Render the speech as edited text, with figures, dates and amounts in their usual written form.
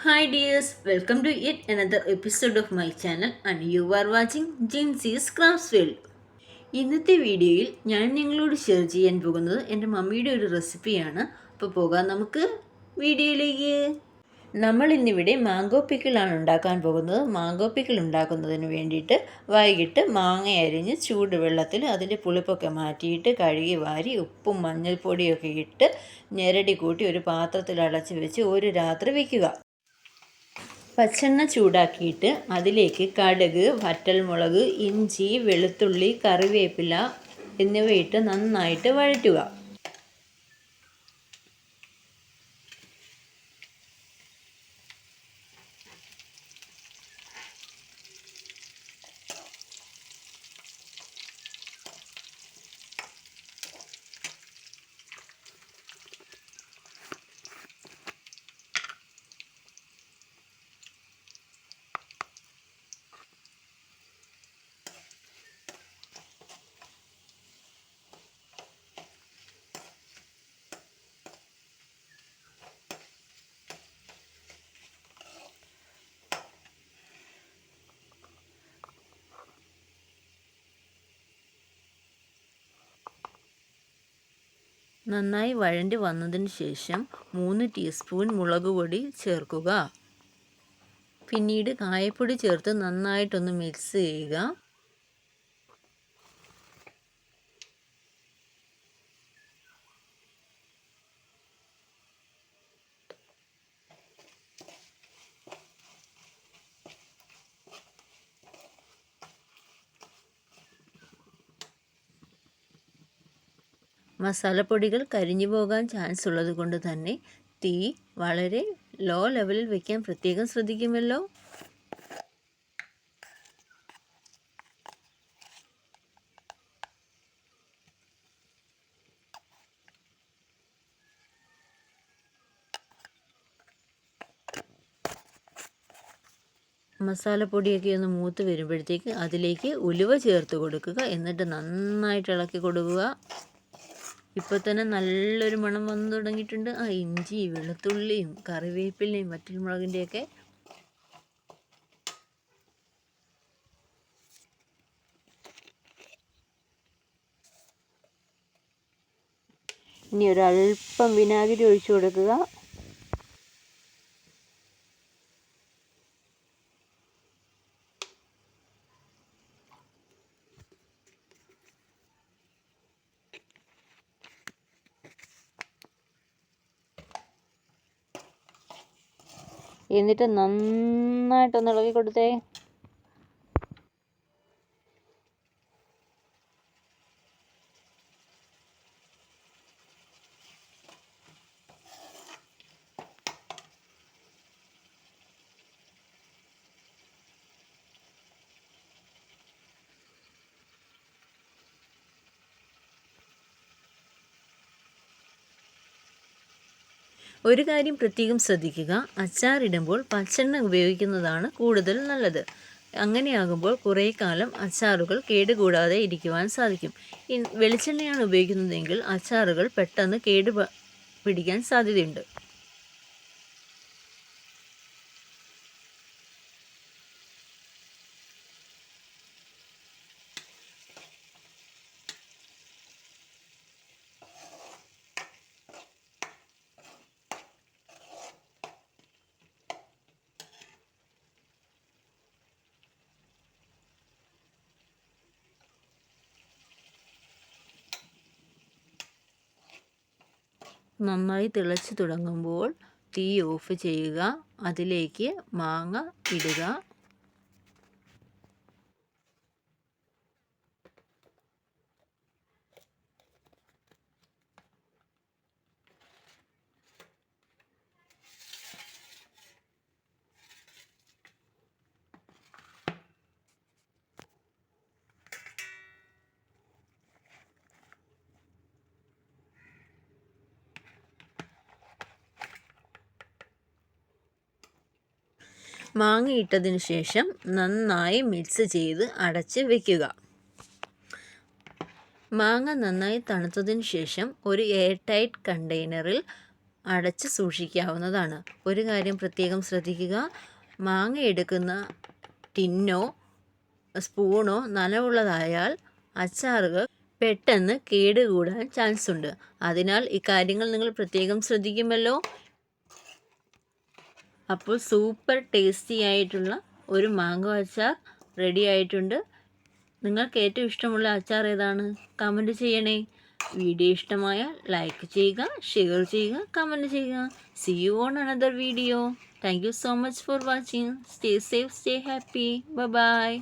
Hi dears, welcome to yet another episode of my channel and you are watching Jinsy's Crafts World. ഇന്നത്തെ വീഡിയോയിൽ ഞാൻ നിങ്ങളോട് share ചെയ്യാൻ പോകുന്നത് എൻ്റെ മമ്മിയുടെ ഒരു റെസിപ്പിയാണ്. അപ്പോൾ പോകാം നമുക്ക് വീഡിയോയിലേക്ക്. നമ്മൾ ഇന്നിവിടെ മാംഗോ പിക്കിളാണ് ഉണ്ടാക്കാൻ പോകുന്നത്. മാംഗോ പിക്കിൾ ഉണ്ടാക്കുന്നതിന് വേണ്ടിയിട്ട് വൈകിട്ട് മാങ്ങ അരിഞ്ഞ് ചൂടുവെള്ളത്തിൽ അതിൻ്റെ പുളിപ്പൊക്കെ മാറ്റിയിട്ട് കഴുകി വാരി ഉപ്പും മഞ്ഞൾപ്പൊടിയൊക്കെ ഇട്ട് ഞെരടി കൂട്ടി ഒരു പാത്രത്തിൽ അടച്ച് വെച്ച് ഒരു രാത്രി വയ്ക്കുക. പച്ചെണ്ണ ചൂടാക്കിയിട്ട് അതിലേക്ക് കടുക്, വറ്റൽമുളക്, ഇഞ്ചി, വെളുത്തുള്ളി, കറിവേപ്പില എന്നിവയിട്ട് നന്നായിട്ട് വഴറ്റുക. നന്നായി വഴണ്ടി വന്നതിന് ശേഷം 3 ടീസ്പൂൺ മുളക് പൊടി ചേർക്കുക. പിന്നീട് കായപ്പൊടി ചേർത്ത് നന്നായിട്ടൊന്ന് മിക്സ് ചെയ്യുക. മസാലപ്പൊടികൾ കരിഞ്ഞു പോകാൻ ചാൻസ് ഉള്ളത് കൊണ്ട് തന്നെ തീ വളരെ ലോ ലെവലിൽ വയ്ക്കാൻ പ്രത്യേകം ശ്രദ്ധിക്കുമല്ലോ. മസാലപ്പൊടിയൊക്കെ ഒന്ന് മൂത്ത് വരുമ്പോഴത്തേക്ക് അതിലേക്ക് ഉലുവ ചേർത്ത് കൊടുക്കുക. എന്നിട്ട് നന്നായിട്ട് ഇളക്കി കൊടുക്കുക. ഇപ്പോൾ തന്നെ നല്ലൊരു മണം വന്നു തുടങ്ങിയിട്ടുണ്ട്. ഇഞ്ചി, വെളുത്തുള്ളിയും കറിവേപ്പിലയും വറ്റൽമുളകിൻ്റെയൊക്കെ. ഇനി ഒരല്പം വിനാഗിരി ഒഴിച്ചു കൊടുക്കുക. എന്നിട്ട് നന്നായിട്ടൊന്ന് ഇളകി കൊടുത്തേ. ഒരു കാര്യം പ്രത്യേകം ശ്രദ്ധിക്കുക, അച്ചാറിടുമ്പോൾ പച്ചെണ്ണ ഉപയോഗിക്കുന്നതാണ് കൂടുതൽ നല്ലത്. അങ്ങനെയാകുമ്പോൾ കുറേ കാലം അച്ചാറുകൾ കേടുകൂടാതെ ഇരിക്കുവാൻ സാധിക്കും. വെളിച്ചെണ്ണയാണ് ഉപയോഗിക്കുന്നതെങ്കിൽ അച്ചാറുകൾ പെട്ടെന്ന് പിടിക്കാൻ സാധ്യതയുണ്ട്. നന്നായി തിളച്ച് തുടങ്ങുമ്പോൾ തീ ഓഫ് ചെയ്യുക. അതിലേക്ക് മാങ്ങ ഇടുക. മാങ്ങ ഇട്ടതിന് ശേഷം നന്നായി മിക്സ് ചെയ്ത് അടച്ച് വയ്ക്കുക. മാങ്ങ നന്നായി തണുത്തതിന് ശേഷം ഒരു എയർ ടൈറ്റ് കണ്ടെയ്നറിൽ അടച്ച് സൂക്ഷിക്കാവുന്നതാണ്. ഒരു കാര്യം പ്രത്യേകം ശ്രദ്ധിക്കുക, മാങ്ങ എടുക്കുന്ന ടിന്നോ സ്പൂണോ നനവുള്ളതായാൽ അച്ചാറുകൾ പെട്ടെന്ന് കേടുകൂടാൻ ചാൻസ് ഉണ്ട്. അതിനാൽ ഇക്കാര്യങ്ങൾ നിങ്ങൾ പ്രത്യേകം ശ്രദ്ധിക്കുമല്ലോ. അപ്പോൾ സൂപ്പർ ടേസ്റ്റി ആയിട്ടുള്ള ഒരു മാംഗോ അച്ചാർ റെഡി ആയിട്ടുണ്ട്. നിങ്ങൾക്ക് ഏറ്റവും ഇഷ്ടമുള്ള അച്ചാർ ഏതാണ്? കമൻറ്റ് ചെയ്യണേ. വീഡിയോ ഇഷ്ടമായാൽ ലൈക്ക് ചെയ്യുക, ഷെയർ ചെയ്യുക, കമൻറ്റ് ചെയ്യുക. See you on another video. Thank you so much for watching. Stay safe, stay happy. Bye bye.